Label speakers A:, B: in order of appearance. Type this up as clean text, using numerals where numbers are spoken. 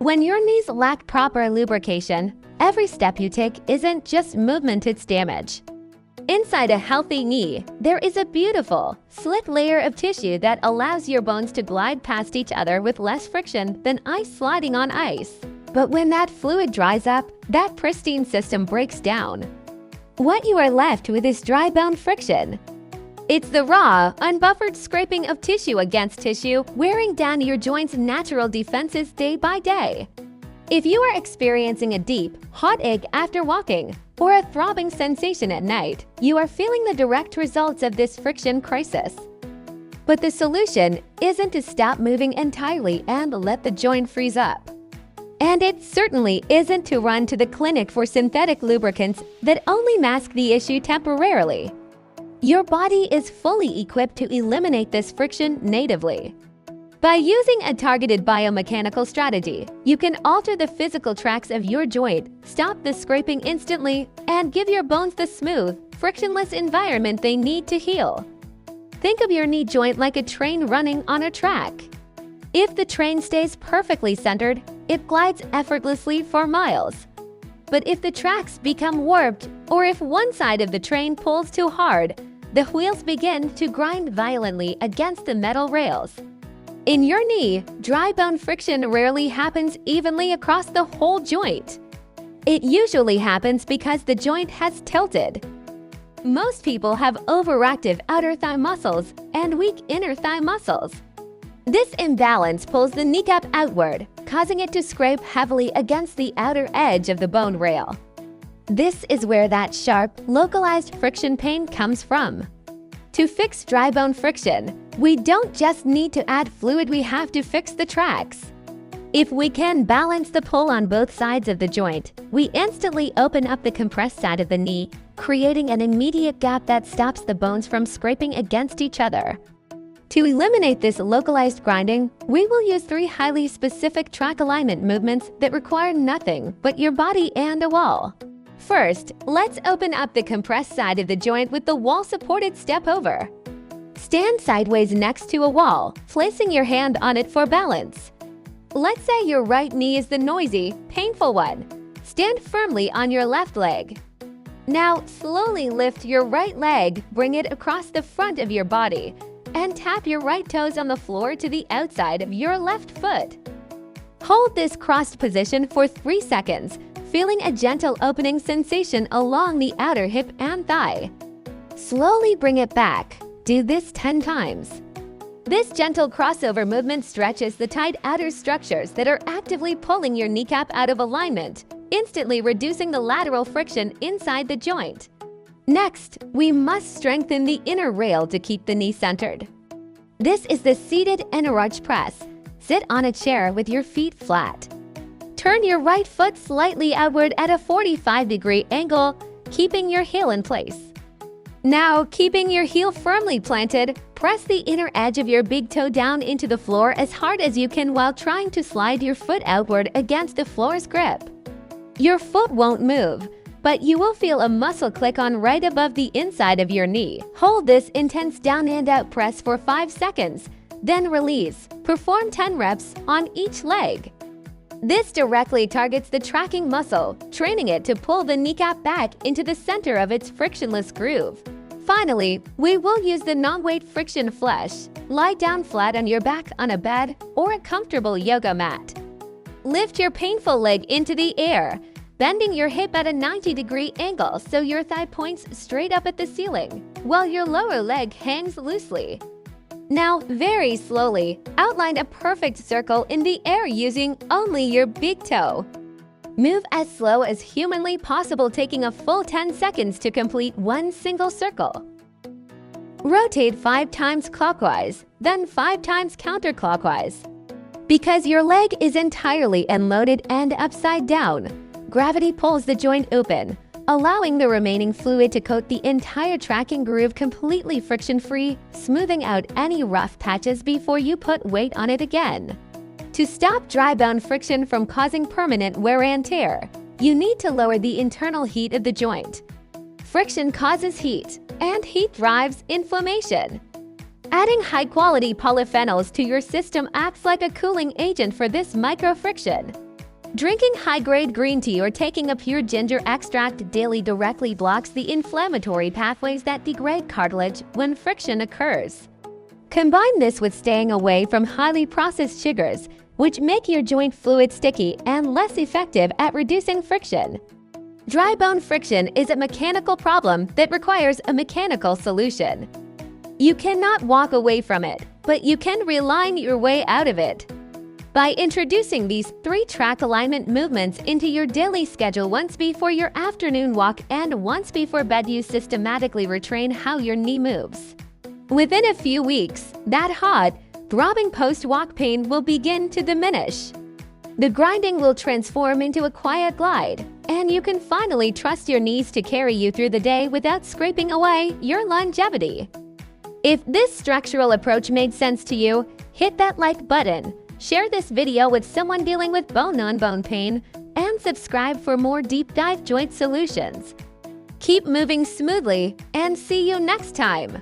A: When your knees lack proper lubrication, every step you take isn't just movement, it's damage. Inside a healthy knee, there is a beautiful, slick layer of tissue that allows your bones to glide past each other with less friction than ice sliding on ice. But when that fluid dries up, that pristine system breaks down. What you are left with is dry bone friction. It's the raw, unbuffered scraping of tissue against tissue, wearing down your joint's natural defenses day by day. If you are experiencing a deep, hot ache after walking, or a throbbing sensation at night, you are feeling the direct results of this friction crisis. But the solution isn't to stop moving entirely and let the joint freeze up. And it certainly isn't to run to the clinic for synthetic lubricants that only mask the issue temporarily. Your body is fully equipped to eliminate this friction natively. By using a targeted biomechanical strategy, you can alter the physical tracks of your joint, stop the scraping instantly, and give your bones the smooth, frictionless environment they need to heal. Think of your knee joint like a train running on a track. If the train stays perfectly centered, it glides effortlessly for miles. But if the tracks become warped, or if one side of the train pulls too hard, the wheels begin to grind violently against the metal rails. In your knee, dry bone friction rarely happens evenly across the whole joint. It usually happens because the joint has tilted. Most people have overactive outer thigh muscles and weak inner thigh muscles. This imbalance pulls the kneecap outward, causing it to scrape heavily against the outer edge of the bone rail. This is where that sharp, localized friction pain comes from. To fix dry bone friction, we don't just need to add fluid, we have to fix the tracks. If we can balance the pull on both sides of the joint, we instantly open up the compressed side of the knee, creating an immediate gap that stops the bones from scraping against each other. To eliminate this localized grinding, we will use 3 highly specific track alignment movements that require nothing but your body and a wall. First, let's open up the compressed side of the joint with the wall-supported step over. Stand sideways next to a wall, placing your hand on it for balance. Let's say your right knee is the noisy, painful one. Stand firmly on your left leg. Now, slowly lift your right leg, bring it across the front of your body, and tap your right toes on the floor to the outside of your left foot. Hold this crossed position for 3 seconds, feeling a gentle opening sensation along the outer hip and thigh. Slowly bring it back. Do this 10 times. This gentle crossover movement stretches the tight outer structures that are actively pulling your kneecap out of alignment, instantly reducing the lateral friction inside the joint. Next, we must strengthen the inner rail to keep the knee centered. This is the seated inner arch press. Sit on a chair with your feet flat. Turn your right foot slightly outward at a 45-degree angle, keeping your heel in place. Now, keeping your heel firmly planted, press the inner edge of your big toe down into the floor as hard as you can while trying to slide your foot outward against the floor's grip. Your foot won't move, but you will feel a muscle click on right above the inside of your knee. Hold this intense down and out press for 5 seconds, then release. Perform 10 reps on each leg. This directly targets the tracking muscle, training it to pull the kneecap back into the center of its frictionless groove. Finally, we will use the non-weight friction flush. Lie down flat on your back on a bed or a comfortable yoga mat. Lift your painful leg into the air, bending your hip at a 90-degree angle so your thigh points straight up at the ceiling, while your lower leg hangs loosely. Now, very slowly, outline a perfect circle in the air using only your big toe. Move as slow as humanly possible, taking a full 10 seconds to complete one single circle. Rotate 5 times clockwise, then 5 times counterclockwise. Because your leg is entirely unloaded and upside down, gravity pulls the joint open, allowing the remaining fluid to coat the entire tracking groove completely friction-free, smoothing out any rough patches before you put weight on it again. To stop dry bone friction from causing permanent wear and tear, you need to lower the internal heat of the joint. Friction causes heat, and heat drives inflammation. Adding high-quality polyphenols to your system acts like a cooling agent for this micro-friction. Drinking high-grade green tea or taking a pure ginger extract daily directly blocks the inflammatory pathways that degrade cartilage when friction occurs. Combine this with staying away from highly processed sugars, which make your joint fluid sticky and less effective at reducing friction. Dry bone friction is a mechanical problem that requires a mechanical solution. You cannot walk away from it, but you can realign your way out of it. By introducing these 3 track alignment movements into your daily schedule once before your afternoon walk and once before bed, you systematically retrain how your knee moves. Within a few weeks, that hot, throbbing post-walk pain will begin to diminish. The grinding will transform into a quiet glide, and you can finally trust your knees to carry you through the day without scraping away your longevity. If this structural approach made sense to you, hit that like button. Share this video with someone dealing with bone-on-bone pain, and subscribe for more deep dive joint solutions. Keep moving smoothly, and see you next time!